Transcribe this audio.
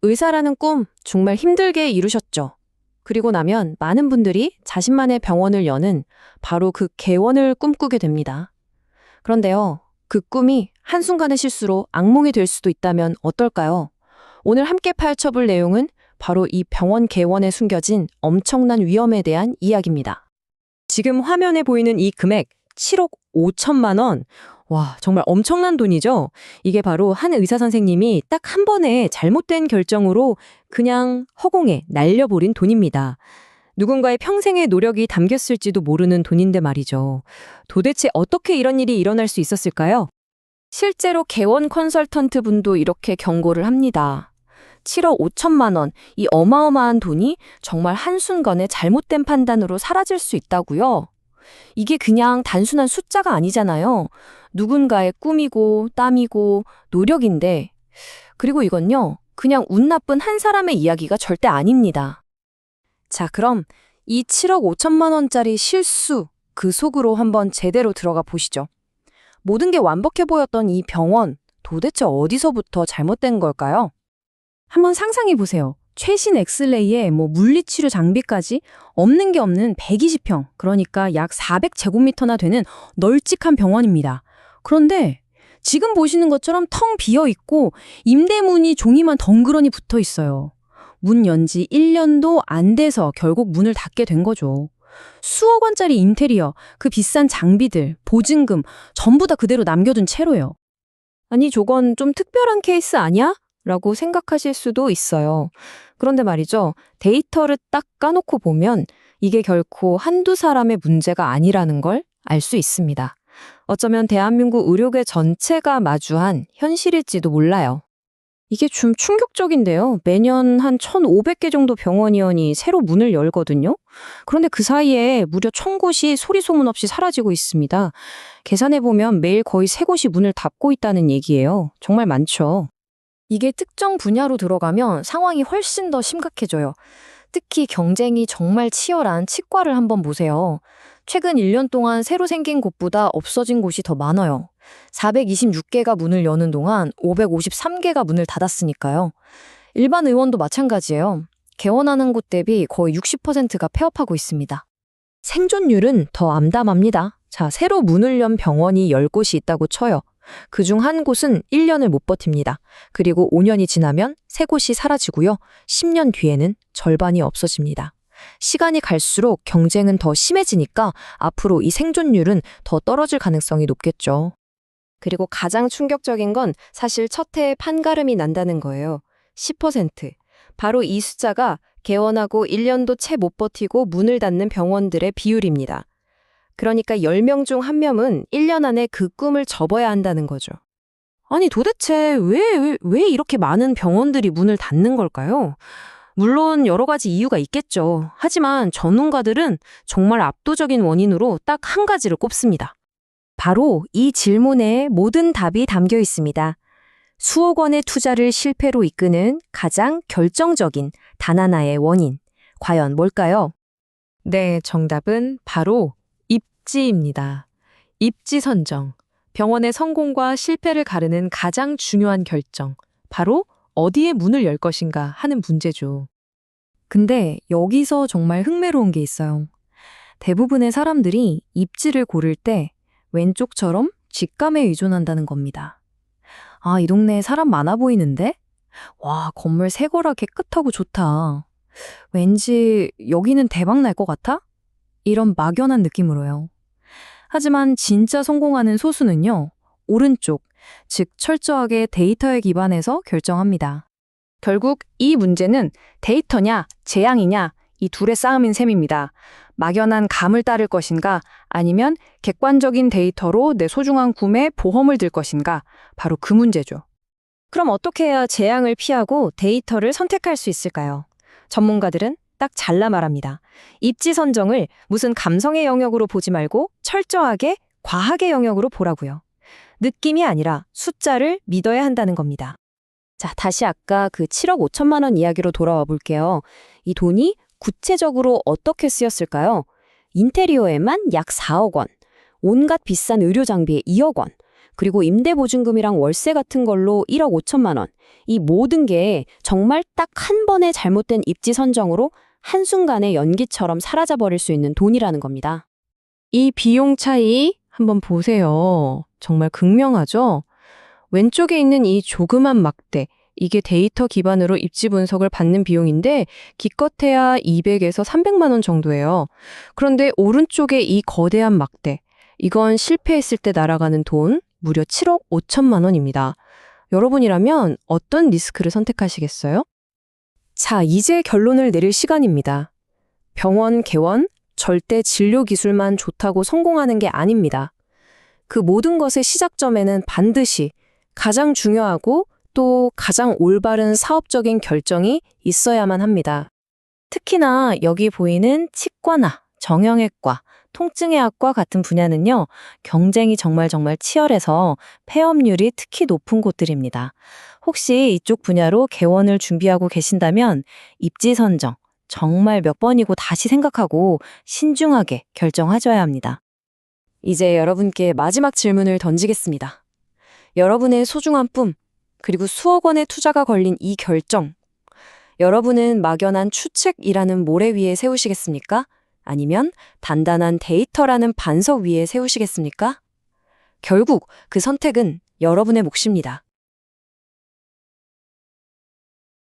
의사라는 꿈 정말 힘들게 이루셨죠. 그리고 나면 많은 분들이 자신만의 병원을 여는 바로 그 개원을 꿈꾸게 됩니다. 그런데요, 그 꿈이 한순간의 실수로 악몽이 될 수도 있다면 어떨까요? 오늘 함께 파헤쳐볼 내용은 바로 이 병원 개원에 숨겨진 엄청난 위험에 대한 이야기입니다. 지금 화면에 보이는 이 금액 7억 5천만 원. 와, 정말 엄청난 돈이죠? 이게 바로 한 의사 선생님이 딱 한 번에 잘못된 결정으로 그냥 허공에 날려버린 돈입니다. 누군가의 평생의 노력이 담겼을지도 모르는 돈인데 말이죠. 도대체 어떻게 이런 일이 일어날 수 있었을까요? 실제로 개원 컨설턴트 분도 이렇게 경고를 합니다. 7억 5천만 원, 이 어마어마한 돈이 정말 한순간에 잘못된 판단으로 사라질 수 있다고요? 이게 그냥 단순한 숫자가 아니잖아요. 누군가의 꿈이고 땀이고 노력인데, 그리고 이건요, 그냥 운 나쁜 한 사람의 이야기가 절대 아닙니다. 자, 그럼 이 7억 5천만 원짜리 실수, 그 속으로 한번 제대로 들어가 보시죠. 모든 게 완벽해 보였던 이 병원, 도대체 어디서부터 잘못된 걸까요? 한번 상상해 보세요. 최신 엑스레이에 물리치료 장비까지 없는 게 없는 120평, 그러니까 약 400제곱미터나 되는 널찍한 병원입니다. 그런데 지금 보시는 것처럼 텅 비어 있고 임대문이 종이만 덩그러니 붙어 있어요. 문 연 지 1년도 안 돼서 결국 문을 닫게 된 거죠. 수억 원짜리 인테리어, 그 비싼 장비들, 보증금 전부 다 그대로 남겨둔 채로요. 아니, 저건 좀 특별한 케이스 아니야? 라고 생각하실 수도 있어요. 그런데 말이죠. 데이터를 딱 까놓고 보면 이게 결코 한두 사람의 문제가 아니라는 걸 알 수 있습니다. 어쩌면 대한민국 의료계 전체가 마주한 현실일지도 몰라요. 이게 좀 충격적인데요. 매년 한 1,500개 정도 병원이원이 새로 문을 열거든요. 그런데 그 사이에 무려 1,000곳이 소리 소문 없이 사라지고 있습니다. 계산해보면 매일 거의 3곳이 문을 닫고 있다는 얘기예요. 정말 많죠. 이게 특정 분야로 들어가면 상황이 훨씬 더 심각해져요. 특히 경쟁이 정말 치열한 치과를 한번 보세요. 최근 1년 동안 새로 생긴 곳보다 없어진 곳이 더 많아요. 426개가 문을 여는 동안 553개가 문을 닫았으니까요. 일반 의원도 마찬가지예요. 개원하는 곳 대비 거의 60%가 폐업하고 있습니다. 생존율은 더 암담합니다. 자, 새로 문을 연 병원이 10곳이 있다고 쳐요. 그중 한 곳은 1년을 못 버팁니다. 그리고 5년이 지나면 3곳이 사라지고요. 10년 뒤에는 절반이 없어집니다. 시간이 갈수록 경쟁은 더 심해지니까 앞으로 이 생존율은 더 떨어질 가능성이 높겠죠. 그리고 가장 충격적인 건 사실 첫 해에 판가름이 난다는 거예요. 10%. 바로 이 숫자가 개원하고 1년도 채 못 버티고 문을 닫는 병원들의 비율입니다. 그러니까 10명 중 1명은 1년 안에 그 꿈을 접어야 한다는 거죠. 아니, 도대체 왜 이렇게 많은 병원들이 문을 닫는 걸까요? 물론 여러 가지 이유가 있겠죠. 하지만 전문가들은 정말 압도적인 원인으로 딱 한 가지를 꼽습니다. 바로 이 질문에 모든 답이 담겨 있습니다. 수억 원의 투자를 실패로 이끄는 가장 결정적인 단 하나의 원인. 과연 뭘까요? 네, 정답은 바로 입지입니다. 입지 선정. 병원의 성공과 실패를 가르는 가장 중요한 결정. 바로 어디에 문을 열 것인가 하는 문제죠. 근데 여기서 정말 흥미로운 게 있어요. 대부분의 사람들이 입지를 고를 때 왼쪽처럼 직감에 의존한다는 겁니다. 아, 이 동네에 사람 많아 보이는데? 와, 건물 새 거라 깨끗하고 좋다. 왠지 여기는 대박 날 것 같아? 이런 막연한 느낌으로요. 하지만 진짜 성공하는 소수는요, 오른쪽, 즉 철저하게 데이터에 기반해서 결정합니다. 결국 이 문제는 데이터냐, 재앙이냐, 이 둘의 싸움인 셈입니다. 막연한 감을 따를 것인가, 아니면 객관적인 데이터로 내 소중한 꿈에 보험을 들 것인가, 바로 그 문제죠. 그럼 어떻게 해야 재앙을 피하고 데이터를 선택할 수 있을까요? 전문가들은 딱 잘라 말합니다. 입지 선정을 무슨 감성의 영역으로 보지 말고 철저하게 과학의 영역으로 보라고요. 느낌이 아니라 숫자를 믿어야 한다는 겁니다. 자, 다시 아까 그 7억 5천만 원 이야기로 돌아와 볼게요. 이 돈이 구체적으로 어떻게 쓰였을까요? 인테리어에만 약 4억 원, 온갖 비싼 의료 장비에 2억 원, 그리고 임대보증금이랑 월세 같은 걸로 1억 5천만 원. 이 모든 게 정말 딱 한 번의 잘못된 입지 선정으로 한순간에 연기처럼 사라져버릴 수 있는 돈이라는 겁니다. 이 비용 차이 한번 보세요. 정말 극명하죠? 왼쪽에 있는 이 조그만 막대, 이게 데이터 기반으로 입지 분석을 받는 비용인데 기껏해야 200에서 300만 원 정도예요. 그런데 오른쪽에 이 거대한 막대, 이건 실패했을 때 날아가는 돈 무려 7억 5천만 원입니다. 여러분이라면 어떤 리스크를 선택하시겠어요? 자, 이제 결론을 내릴 시간입니다. 병원 개원, 절대 진료 기술만 좋다고 성공하는 게 아닙니다. 그 모든 것의 시작점에는 반드시 가장 중요하고 또 가장 올바른 사업적인 결정이 있어야만 합니다. 특히나 여기 보이는 치과나 정형외과, 통증의학과 같은 분야는요, 경쟁이 정말 치열해서 폐업률이 특히 높은 곳들입니다. 혹시 이쪽 분야로 개원을 준비하고 계신다면 입지 선정 정말 몇 번이고 다시 생각하고 신중하게 결정하셔야 합니다. 이제 여러분께 마지막 질문을 던지겠습니다. 여러분의 소중한 꿈, 그리고 수억 원의 투자가 걸린 이 결정, 여러분은 막연한 추측이라는 모래 위에 세우시겠습니까? 아니면 단단한 데이터라는 반석 위에 세우시겠습니까? 결국 그 선택은 여러분의 몫입니다.